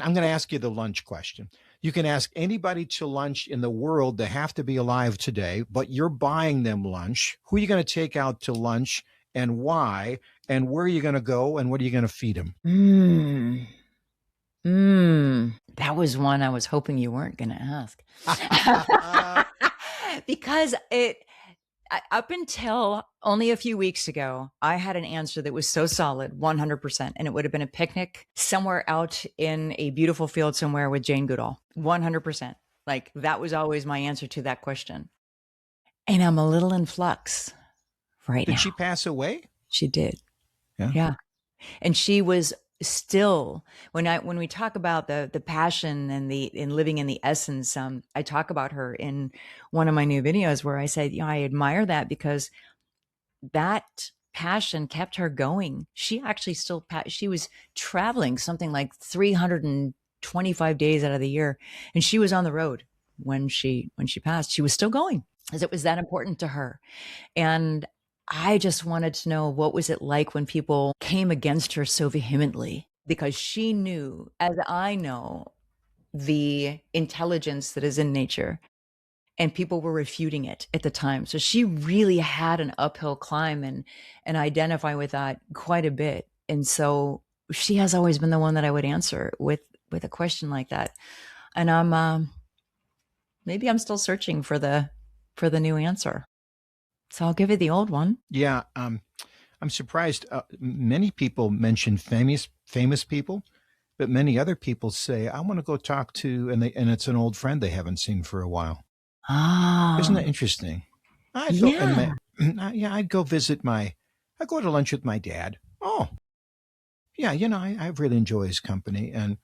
I'm going to ask you the lunch question. You can ask anybody to lunch in the world. They have to be alive today, but you're buying them lunch. Who are you going to take out to lunch and why? And where are you going to go and what are you going to feed them? That was one I was hoping you weren't going to ask. Because up until only a few weeks ago, I had an answer that was so solid, 100%. And it would have been a picnic somewhere out in a beautiful field somewhere with Jane Goodall, 100%. Like that was always my answer to that question. And I'm a little in flux right now. Did she pass away? She did. Yeah. Yeah. And she was still, when we talk about the passion and living in the essence, I talk about her in one of my new videos where I said, I admire that because that passion kept her going. She actually she was traveling something like 325 days out of the year, and she was on the road when she passed. She was still going because it was that important to her. And I just wanted to know, what was it like when people came against her so vehemently? Because she knew, as I know, the intelligence that is in nature, and people were refuting it at the time. So she really had an uphill climb and identify with that quite a bit. And so she has always been the one that I would answer with a question like that. And maybe I'm still searching for the new answer. So I'll give you the old one. Yeah. I'm surprised. Many people mention famous people, but many other people say, I want to go talk to, and it's an old friend they haven't seen for a while. Oh, isn't that interesting? I'd go I go to lunch with my dad. Oh, yeah. I really enjoy his company. And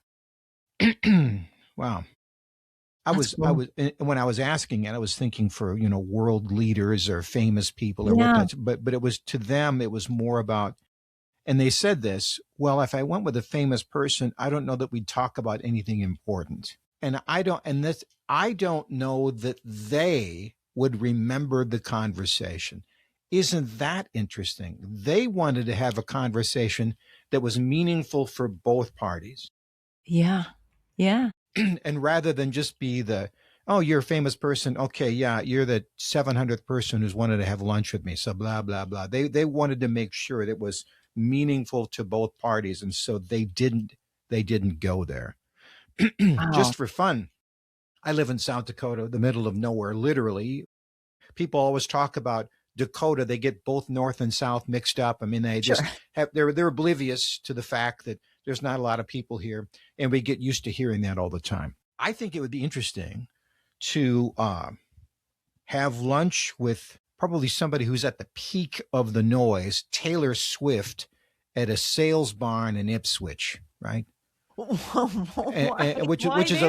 wow. I was, when I was asking it, I was thinking for, world leaders or famous people or what, but it was, to them, it was more about, and they said this, well, if I went with a famous person, I don't know that we'd talk about anything important. And I don't know that they would remember the conversation. Isn't that interesting? They wanted to have a conversation that was meaningful for both parties. Yeah. Yeah. And rather than just be oh, you're a famous person. Okay, yeah, you're the 700th person who's wanted to have lunch with me. So blah, blah, blah. They wanted to make sure that it was meaningful to both parties. And so they didn't go there. Just for fun. I live in South Dakota, the middle of nowhere, literally. People always talk about Dakota. They get both North and South mixed up. I mean, they just they're oblivious to the fact that there's not a lot of people here, and we get used to hearing that all the time. I think it would be interesting to have lunch with probably somebody who's at the peak of the noise, Taylor Swift, at a sales barn in Ipswich, right? Which is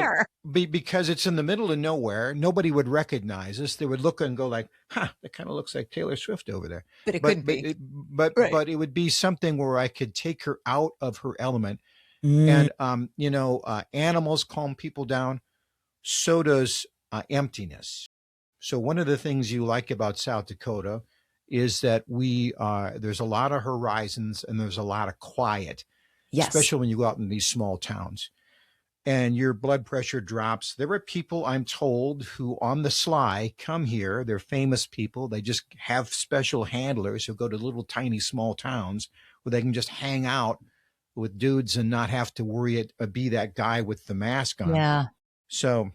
because it's in the middle of nowhere. Nobody would recognize us. They would look and go like, that kind of looks like Taylor Swift over there. But it could be. But it would be something where I could take her out of her element. And, animals calm people down. So does emptiness. So one of the things you like about South Dakota is that there's a lot of horizons and there's a lot of quiet. Yes. Especially when you go out in these small towns and your blood pressure drops. There are people, I'm told, who on the sly come here. They're famous people. They just have special handlers who go to little tiny small towns where they can just hang out with dudes and not have to worry be that guy with the mask on. Yeah. So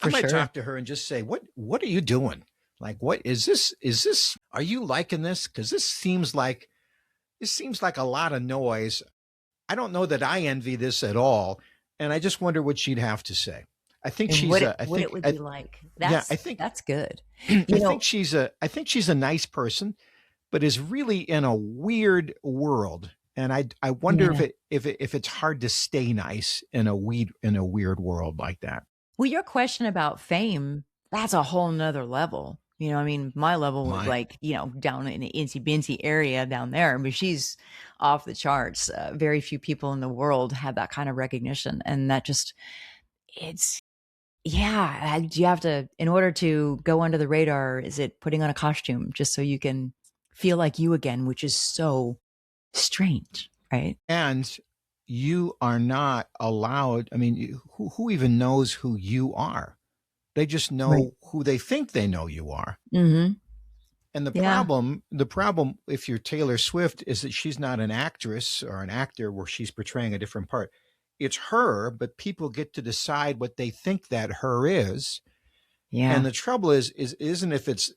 I might talk to her and just say, what are you doing? Like, what is this? Are you liking this? Because this seems like a lot of noise. I don't know that I envy this at all, and I just wonder what she'd have to say. I think what it would be like. I think that's good. I think she's a nice person, but is really in a weird world, and I wonder if it's hard to stay nice in a weird world like that. Well, your question about fame, that's a whole nother level. I mean, my level was like, down in the incy-bincy area down there, but she's off the charts. Very few people in the world have that kind of recognition. And that just, you have to, in order to go under the radar, is it putting on a costume just so you can feel like you again, which is so strange, right? And you are not allowed. I mean, who even knows who you are? They just Right. know who they think they know you are. Mm-hmm. And Yeah. the problem if you're Taylor Swift is that she's not an actress or an actor where she's portraying a different part. It's her, but people get to decide what they think that her is. And Yeah. the trouble is isn't if it's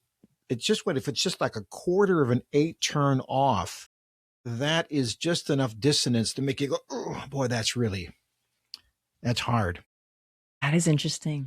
just what if it's just like a quarter of an 8 turn off, that is just enough dissonance to make you go, oh boy, that's hard. That is interesting.